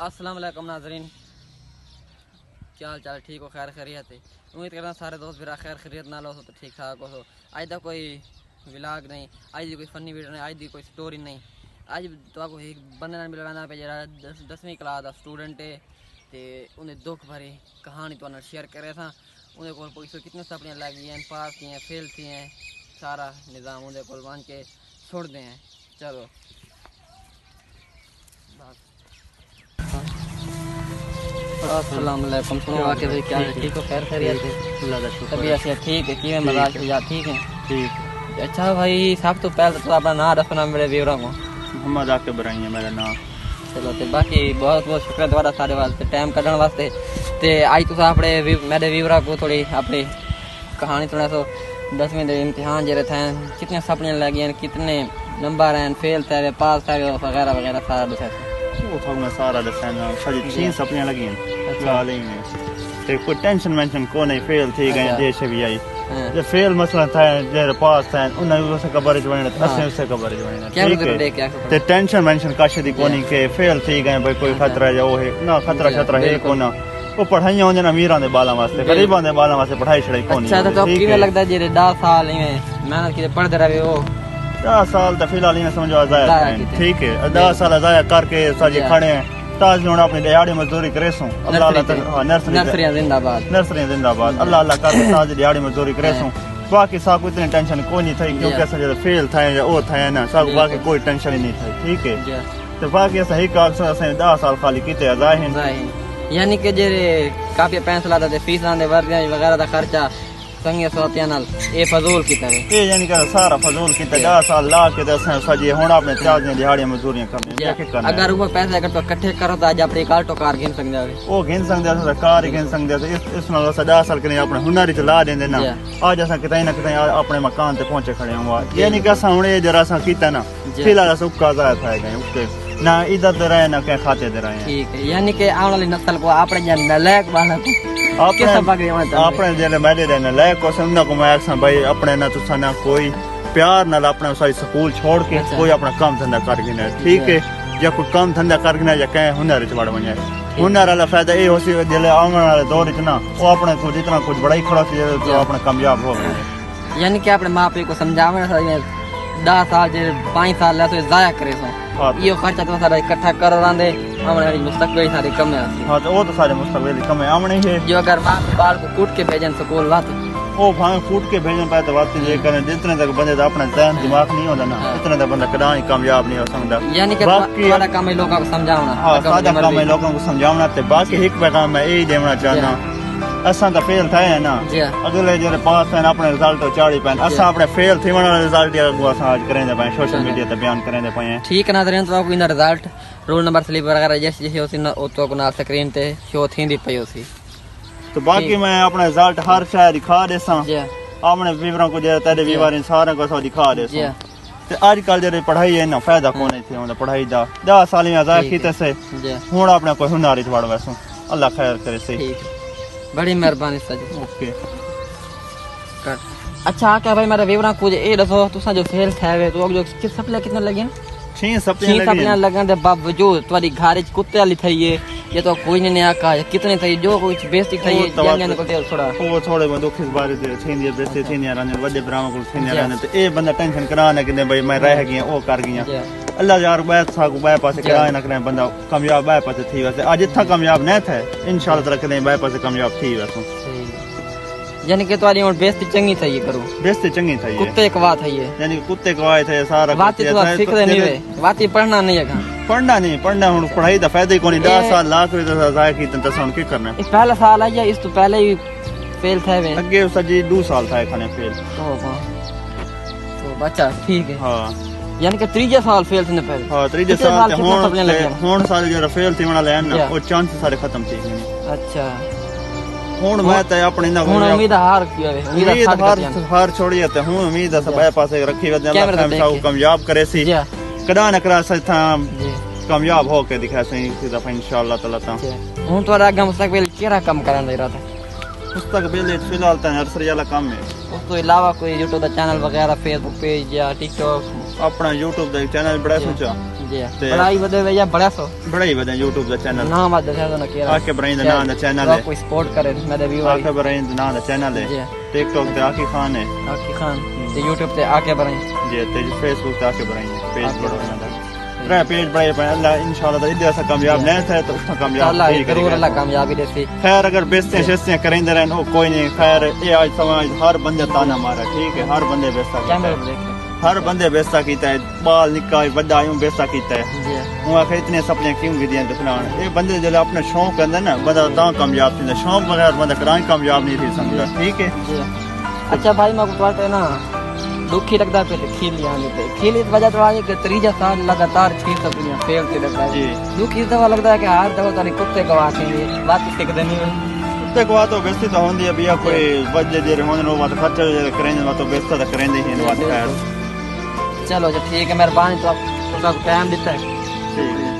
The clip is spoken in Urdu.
السلام علیکم ناظرین، کیا حال چال؟ ٹھیک ہو؟ خیر خیریت ہے؟ امید کرنا سارے دوست میرا خیر خیریت نال ہو تو ٹھیک ٹھاک ہو. اج دا کوئی ولاگ نہیں، اج دی کوئی فنی ویڈیو نہیں، اج دی کوئی سٹوری نہیں. اج تو کو ایک بندے نال ملوانا پہ جڑا 10ویں کلاس دا سٹوڈنٹ ہے تے انہیں دکھ بھری کہانی تو شیئر کرے تھا. انہیں کول پوچھو کتنے سپنے لگ گئے ہیں، پاس کیے ہیں، فیل کیے ہیں، سارا نظام انہیں کول بن کے چھوڑ دے ہیں. چلو السلام علیکم. سنو آ کے بھائی کیا ہے؟ ٹھیک ہو؟ خیر خیریت ہے؟ اللہ کا شکر طبیعت سے ٹھیک ہے؟ کیویں مزاج ہے؟ ٹھیک ہے. ٹھیک. اچھا بھائی، سب تو پہلے تو اپنا نام رکھنا میرے ویوراں کو. محمد عاقب برائی ہے میرا نام. چلو تے باقی بہت بہت شکریہ تمہارا سارے واسطے ٹائم کڈن واسطے. تے اج تساں اپنے میرے ویوراں کو تھوڑی اپنی کہانی سنا سو. 10ویں دے امتحان جڑے تھے، کتنے سپنے لگے ہیں، کتنے نمبر ہیں، فیل تھے، پاس تھے وغیرہ وغیرہ سارا دسیا. وہ تھا میں سارا دسنا ساری 6 سپنے لگی ہیں. گال ہی میں تے کوئی ٹینشن مینشن کو نہیں. فیل تھی گئے دیش بھی آئی جو فیل مسئلہ تھا جو پاس تھا انہیں اسے قبر جوڑنا اسے اسے قبر جوڑنا. ٹھیک ہے تے ٹینشن مینشن کش دی کونی کہ فیل تھی گئے بھائی کوئی خطرہ ہے وہ ہے نہ خطرہ شطرہ ہے کونا. وہ پڑھائیاں ہوندے امیراں دے بالاں واسطے، غریباں دے بالاں واسطے پڑھائی چھڑائی کونی. اچھا تو کیویں لگدا ہے جے 10 سال ایویں محنت کیتے پڑھدے رہے ہو؟ 10 سال تو فی الحال ہی سمجھو ضائع ہیں. ٹھیک ہے 10 سال ضائع کر کے ساجے کھڑے ہیں. تاج ہن اپنی دیہڑی مزدوری کرے سوں. اللہ اللہ نرسری زندہ باد، نرسری زندہ باد. اللہ اللہ کر کے تاج دیہڑی مزدوری کرے سوں. باقی سا کوئی اتنی ٹینشن کوئی نہیں تھی کیونکہ اسا جے فیل تھا یا او تھا نا سب باقی کوئی ٹینشن ہی نہیں تھی. ٹھیک ہے تو باقی اسا ہی کاغذ اسا 10 سال خالی کیتے ضائع ہیں. یعنی کہ جے کافی پیسہ لاتا تے فیساں دے وردیاں وغیرہ دا خرچہ سنگے سوتیاں نال اے فضول کیتا ہے. اے یعنی کہ سارا فضول کیتا. 10 سال لا کے تے اسا سجے ہن اپنے تاج دیہڑی مزدوریاں کرنے. اگر وہ پیسے اگر تو اکٹھے کرو تو اج اپنی کالٹو کار گن سکدے ہو. وہ گن سکدے اسا کار گن سکدے. اس نال اسا 10 سال کنے اپنے ہنر وچ لا دیندے نا. اج اسا کتے نہ کتے اپنے مکان تے پہنچے کھڑے ہوا. یعنی کہ اسا ہن اے جڑا اسا کیتا نا فی الحال اسا قضا تھا گئے اوتے نہ ادھر دے رہے نہ کہ کھاتے دے رہے ہیں. ٹھیک ہے یعنی کہ آنے والی نسل کو اپنے جن نالائق والا کو سبق دینا چاہتے ہیں. اپنے جڑے میرے دے نالائق کو سمجھنا کو میں اسا بھائی اپنے نہ تسا نہ کوئی پیار نال اپنے ساری سکول چھوڑ کے کوئی اپنا کام دھندا کر کے نہ. ٹھیک ہے یا کوئی کام دھندا کر کے نہ یا کہ ہنر وچ وڑ ونجے. ہنر والا فائدہ اے ہوسی جلے آنے والے دور وچ نا او اپنے کو جتنا کچھ بڑا ہی کھڑا سی تو اپنا کامیاب ہو گئے. یعنی کہ اپنے ماں پیو کو سمجھاونا چاہیے 10 سال جے 5 سال لے تو ضائع کرے سو. یہ خرچہ تو سارا اکٹھا کر راندے ہمارے مستقبل سارے کم ہے. ہاں تو وہ تو سارے مستقبل کم ہے آمنے ہے. جو اگر ماں بال کو کوٹ کے بھیجن سکول وات وہ بھاں کوٹ کے بھیجن پے تو وقت یہ کریں جتنے تک بندے دا اپنا ذہن دماغ نہیں ہوندا نا اتنے تک بندہ کداں ہی کامیاب نہیں ہو سکدا. یعنی کہ تھوڑا کام ہے لوگوں کو سمجھاونا. ہاں سادہ کام ہے لوگوں کو سمجھاونا. تے باقی ایک پیغام میں یہی دینا چاہنا اساں تا فیل تھے ہیں نا اگلے جڑے پاس ہیں اپنے رزلٹ چاڑی پین اساں اپنے فیل تھی والا رزلٹ کو اساں آج کریں دے پے سوشل میڈیا تے بیان کریں دے پے ہیں. ٹھیک ہے ناظرین تو کوئی نہ رزلٹ رول نمبر سلپ وغیرہ جیسے جیسے ہوسی او تو کو نال سکرین تے شو تھیندی پئی ہوسی. تو باقی میں اپنا رزلٹ ہر شہر دکھا دیساں اپنے ویوراں کو جے تیرے ویوار سارے کو دکھا دیساں. تے اج کل جڑے پڑھائی ہے نا فائدہ کونے تھی ہوندا پڑھائی دا 10 سال میں ضائع کیتے سے ہن اپنے کوئی ہنر وچ وڑ ویسوں. اللہ خیر کرے سی. بڑی مہربانی سر. اوکے اچھا کیا بھائی میرے ویوراں کو اے دسو تساں جو فیل تھے ہوئے تو جو سپنے کتنے لگے؟ 6 سپنے لگن دے باوجود تواڈی گھر وچ کتے والی تھئی ہے یہ تو کوئی نہیں آکا کتنے تھئی جو کچھ بیزتی تھئی ہے جنگن کو تھوڑا وہ تھوڑے میں دکھ اس بارے تے تھیندی بیزتی تھیندی رہنے وڈے براواں کو تھیندی رہنے تے اے بندہ ٹینشن کرانا کہ بھائی میں رہ گیا او کر گیا. اللہ یار بیت سا کو بے پاسے کرا نہ کرے بندہ کامیاب بے پاسے تھی ویسے اج تھا کامیاب نہ تھے انشاءاللہ تعالی کنے بے پاسے کامیاب تھی ویسے. یعنی کہ تواڈی ہن بیزتی چنگی تھئی کرو. بیزتی چنگی تھئی کتے کوا تھئی ہے یعنی کتے کوائے تھے سارا واتی تو سیکھ دے نہیں وے واتی پڑھنا نہیں ہے. پڑھنا نہیں پڑھنا ہن پڑھائی دا فائدہ ہی کوئی 10 سال لاکھ روپے ضائع کیتے تے ہن کی کرنا. اس پہلا سال ہے یا اس تو پہلے ہی فیل تھے وے اگے سجی 2 سال تھا کھنے فیل. تو بچا ٹھیک ہے. ہاں یعنی کہ 3 سال فیل تھے پہلے. ہاں 3 سال تے ہن سال جو فیل تھی والا لین نا او چانس سارے ختم تھی گئے. اچھا ہن میں تے اپنے نہ ہن امید ہار کی ہے امید ہار چھوڑی تے ہن امید اس بے پاسے رکھی ود اللہ ہمیشہ کامیاب کرے سی کدا نہ کرا ستا کامیاب ہو کے دکھا سی سیدھا انشاءاللہ تعالی تا. ہن تو اگے مستقبل کیڑا کام کرن دا ارادہ؟ مستقبل فی الحال تے نرسری والا کام ہے. اس تو علاوہ کوئی یوٹیوب دا چینل وغیرہ فیس بک پیج یا ٹک ٹاک؟ اپنا یوٹیوب دا چینل بڑا سوچا جی تے بڑائی ودے ویا بڑا سو بڑا ہی ودا YouTube دا چینل نام آد دسیا تو نہ کیرا آکے ابراہیم دا نام دا چینل ہے کوئی سپورٹ کرے میرے ویو آکے ابراہیم دا نام دا چینل ہے جی ٹک ٹاک تے آکی خان ہے آکی خان تے یوٹیوب تے آکے بڑائی جی تے فیس بک تے آکے ابراہیم پیج بڑا انہاں دا رہ پیج بڑے پہ اللہ انشاءاللہ تعالی ایسا کامیاب نہیں تھے تو اس میں کامیاب اللہ ٹھیک ہے ضرور اللہ کامیابی دے سی خیر اگر بیستے شستیں کریندے رہن او کوئی نہیں خیر یہ آج سماج ہر بندے تانا مارا ٹھیک ہے ہر بندے بیستا کیمرے کیتا پہ ہے دیکھ ہر بندے بیستا کیتا ہے بال نکا بڑا یوں بیستا کیتا ہے جی وہ آخر اتنے سپنے کیوں گدیاں دکھنان یہ بندے جلے اپنا شوق کرتے ہیں نا بندہ تاں کامیاب تھی شوق بغیر بندہ کرائیں کامیاب نہیں تھی سمجھا ٹھیک ہے جی اچھا بھائی میں کو ہے نا دکھی لگتا پہ کھیلی آنے پہ کھیلی وجہ تو آئی کہ تریجا سال لگاتار کھیل سکتی فیل سے لگتا ہے جی دکھی اس دفعہ لگتا ہے کہ ہر دفعہ تاری کتے گوا کے باقی ٹک دینی ہوئی دیکھو آ تو بیستی تو ہوندی ہے بیا کوئی وجہ دیر ہونے نو بات خرچہ جو کریں دے تو بیستا تو کریں دے ہی نو بات خیر چلو جی ٹھیک ہے مہربانی تو آپ ٹائم دیتا ہے ٹھیک ہے